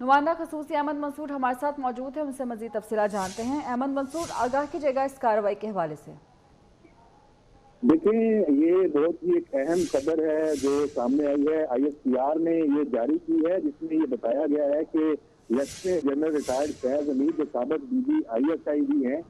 नुमाइंदा खसूसी अहमद मंसूर हमारे साथ मौजूद है, उनसे मजीद तफसीलात जानते हैं। अहमद मंसूर, आगाह कीजिएगा इस कार्रवाई के हवाले से। देखिए, ये बहुत ही एक अहम खबर है जो सामने आई है। ISPR ने ये जारी की है, जिसमें ये बताया गया है कि lieutenant general retired Faiz Hamid जो साबिक DG ISI भी हैं,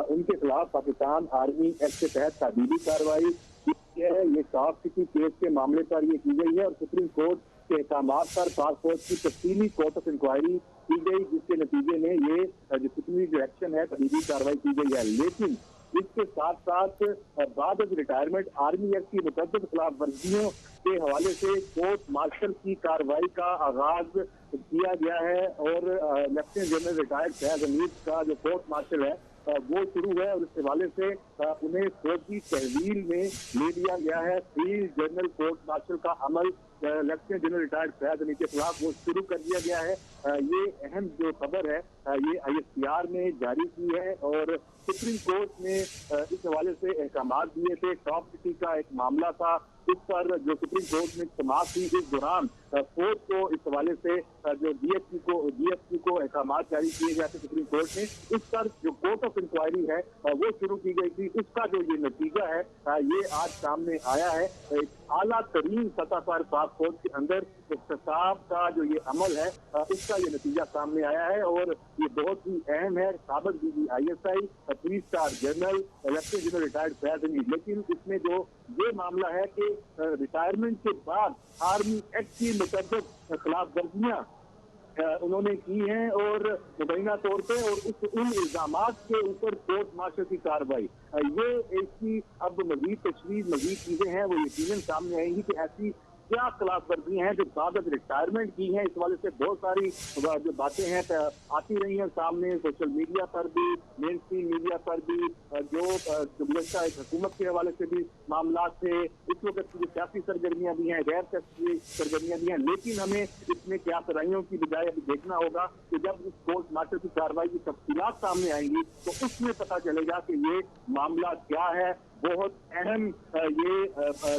उनके खिलाफ पाकिस्तान आर्मी एक्ट के तहत तादीबी कार्रवाई की है। ये टॉप सिटी केस के मामले पर ये की गई है और सुप्रीम कोर्ट के अहकामात पर पासपोर्ट की तफसीली कोर्ट ऑफ इंक्वायरी की गई, जिसके नतीजे में ये डिसिप्लिनरी जो एक्शन है तादीबी कार्रवाई की गई है। लेकिन इसके साथ साथ बाद रिटायरमेंट आर्मी एक्ट की मुतअद्दिद खिलाफ वर्जियों के हवाले से कोर्ट मार्शल की कार्रवाई का आगाज किया गया है और lieutenant general retired Faiz Hamid का जो कोर्ट मार्शल है वो शुरू है और इस हवाले से उन्हें फौजी तहवील में ले लिया गया है। फील्ड जनरल कोर्ट मार्शल का अमल lieutenant general retired Faiz Hameed के खिलाफ वो शुरू कर दिया गया है। ये अहम जो खबर है ये ISPR ने जारी की है और सुप्रीम कोर्ट ने इस हवाले से अहकामात दिए थे। टॉप सिटी का एक मामला था, उस पर जो सुप्रीम कोर्ट में समाप्त हुई, इस दौरान कोर्ट को इस हवाले से जो DSP को अहकामात जारी किए गए थे सुप्रीम कोर्ट ने, उस पर जो कोर्ट ऑफ इंक्वायरी है वो शुरू की गई थी। उसका जो ये नतीजा है ये आज सामने आया है। आला तरीन सतह पर पासपोर्ट के अंदर इख्तिसाब का जो ये अमल है उसका ये नतीजा सामने आया है और ये बहुत ही अहम है। साबिक DG ISI 3 star general lieutenant general retired Faiz Hamid, लेकिन इसमें जो ये मामला है कि रिटायरमेंट के बाद आर्मी एक्ट की मुतअद्दिद खिलाफ वर्जियां उन्होंने की हैं और मुबैना तौर पे और उन इल्जामात के ऊपर कोर्ट मार्शल की कार्रवाई ये इसकी अब मजीद तशरीह मजीद चीजें हैं वो यकीनन सामने आएंगी कि ऐसी क्या खिलाफ वर्जियां हैं जो बाद रिटायरमेंट की हैं। इस वाले से बहुत सारी जो बातें हैं आती रही हैं सामने, सोशल मीडिया पर भी, मेन स्ट्रीम मीडिया पर भी, जो गुज़श्ता एक हुकूमत के हवाले से भी मामला थे। इस वक्त की जो सियासी सरगर्मियां भी हैं, गैर सियासी सरगर्मियां भी हैं, लेकिन हमें इसमें क्या कराइयों की बजाय अभी देखना होगा कि जब इस कोर्ट मार्शल की कार्रवाई की तफसीलात सामने आएंगी तो उसमें पता चलेगा कि ये मामला क्या है। बहुत अहम ये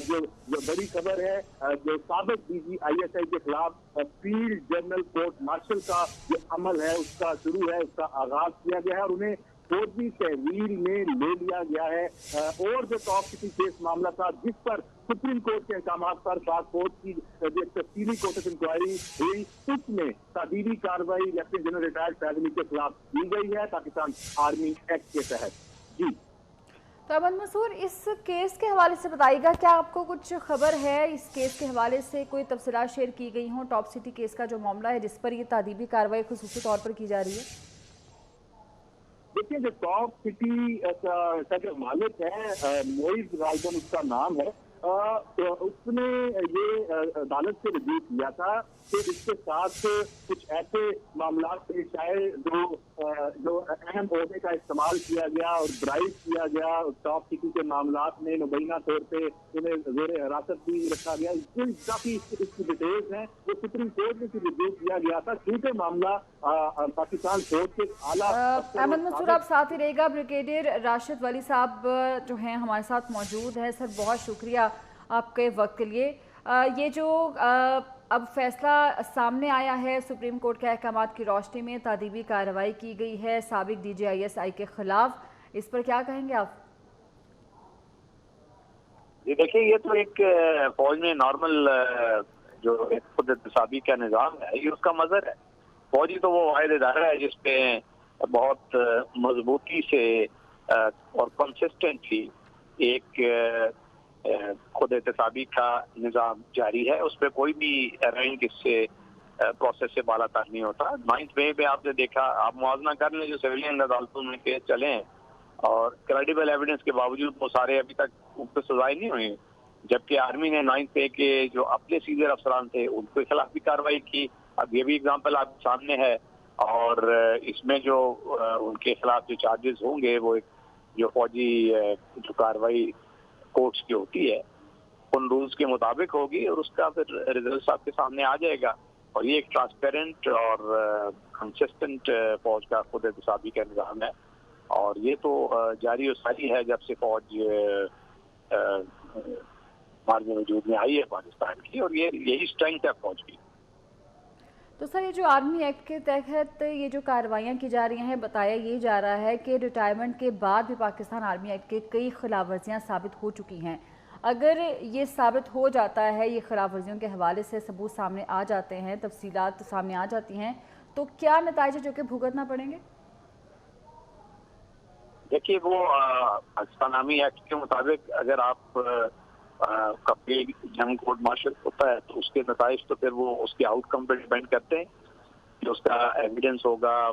जो बड़ी खबर है जो साबिक DG ISI के खिलाफ फील्ड जनरल कोर्ट मार्शल का जो अमल है उसका शुरू है, उसका आगाज किया गया है और उन्हें फौजी तहवील में ले लिया गया है। और जो टॉप सिटी केस मामला था जिस पर सुप्रीम कोर्ट के अहकामात पर पासपोर्ट की जो तफसीली कोर्ट ऑफ इंक्वायरी हुई, उसमें तादीबी कार्रवाई lieutenant general retired Faiz Hameed के खिलाफ की गई है पाकिस्तान आर्मी एक्ट के तहत। जी तो अहमद मंसूर, इस केस के हवाले से बताइएगा, क्या आपको कुछ खबर है इस केस के हवाले से, कोई तफसीलात शेयर की गई हों? टॉप सिटी केस का जो मामला है जिस पर ये तादीबी कार्रवाई खुसूसी तौर पर की जा रही है। देखिए, जो टॉप सिटी का जो मालिक है मोइज गाल्डन उसका नाम है, तो उसने ये अदालत से रजू किया था कि इसके साथ कुछ ऐसे मामला पेश आए जो अहम ओहदे का इस्तेमाल किया गया और ब्राइब किया गया। टॉप सिटी के मामला में मुबैना तौर पे उन्हें ज़ेर हिरासत भी रखा गया। काफी इसकी डिटेल्स हैं, वो सुप्रीम कोर्ट में रजू किया गया था क्योंकि मामला पाकिस्तान कोर्ट के आला। अहमद मंसूर, आप साथ ही रहेगा। ब्रिगेडियर राशिद वली साहब जो हैं हमारे साथ मौजूद हैं। सर, बहुत शुक्रिया आपके वक्त के लिए। ये जो अब फैसला सामने आया है, सुप्रीम कोर्ट के अहकामात की रोशनी में तादीबी कार्रवाई की गई है साबिक DG ISI के खिलाफ, इस पर क्या कहेंगे आप? जी देखिए, ये तो एक फौज में नॉर्मल जो खुद एहतसाबी का निज़ाम है ये उसका मजर है। फौजी तो वो वाहिद इदारा है जिसपे बहुत मजबूती से और कंसिस्टेंटली एक खुद एहतसाबी का निज़ाम जारी है। उस पर कोई भी रैंक इससे प्रोसेस से बाला तर नहीं होता। 9 मई पे आपने देखा, आप मुआवजा कर लें जो सिविलियन अदालतों में केस चले हैं और क्रेडिबल एविडेंस के बावजूद वो सारे अभी तक उन पर सजाएं नहीं हुई, जबकि आर्मी ने 9 मई के जो अपने सीनियर अफसरान थे उनके खिलाफ भी कार्रवाई की। अब ये भी एग्जाम्पल आपके सामने है और इसमें जो उनके खिलाफ जो चार्जेस होंगे वो एक जो फौजी जो कार्रवाई कोर्ट्स की होती है उन रूल्स के मुताबिक होगी और उसका फिर रिजल्ट आपके सामने आ जाएगा। और ये एक ट्रांसपेरेंट और कंसिस्टेंट फौज का खुद एहतसाबी का निज़ाम है और ये तो जारी और सारी है जब से फौज हमारे वजूद में आई है पाकिस्तान की, और ये यही स्ट्रेंथ है फौज की। तो तो सर, ये जो आर्मी एक्ट के तहत ये जो कार्रवाइयाँ की जा रही हैं, बताया ये जा रहा है कि रिटायरमेंट के बाद भी पाकिस्तान आर्मी एक्ट के कई खिलाफ वर्जियाँ साबित हो चुकी हैं। अगर ये साबित हो जाता है, ये खिलाफ वर्जियों के हवाले से सबूत सामने आ जाते हैं, तफसीलात सामने आ जाती हैं, तो क्या नतीजे जो कि भुगतना पड़ेंगे? देखिए, वो पाकिस्तान आर्मी एक्ट के मुताबिक अगर आप कभी जंग कोर्ट मार्शल होता है तो उसके नताइज तो फिर वो उसके आउटकम पर डिपेंड करते हैं कि उसका एविडेंस होगा,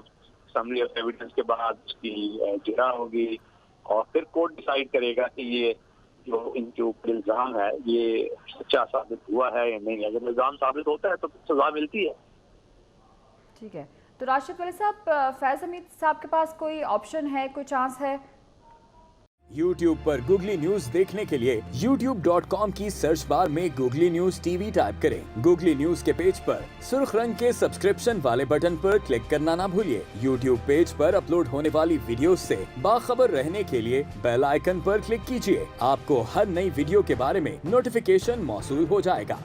समरी ऑफ एविडेंस के बाद उसकी जिरा होगी और फिर कोर्ट डिसाइड करेगा कि ये जो इनके ऊपर इल्ज़ाम है ये सच्चा साबित हुआ है या नहीं। अगर इल्ज़ाम साबित होता है तो सजा मिलती है। ठीक है, तो राशिद वली साहब, फैज़ हमीद साहब के पास कोई ऑप्शन है, कोई चांस है? YouTube पर गूगली न्यूज देखने के लिए youtube.com की सर्च बार में गूगली न्यूज टीवी टाइप करें। गूगली न्यूज के पेज पर सुर्ख रंग के सब्सक्रिप्शन वाले बटन पर क्लिक करना ना भूलिए। YouTube पेज पर अपलोड होने वाली वीडियोस से बाखबर रहने के लिए बेल आइकन पर क्लिक कीजिए। आपको हर नई वीडियो के बारे में नोटिफिकेशन मौसूल हो जाएगा।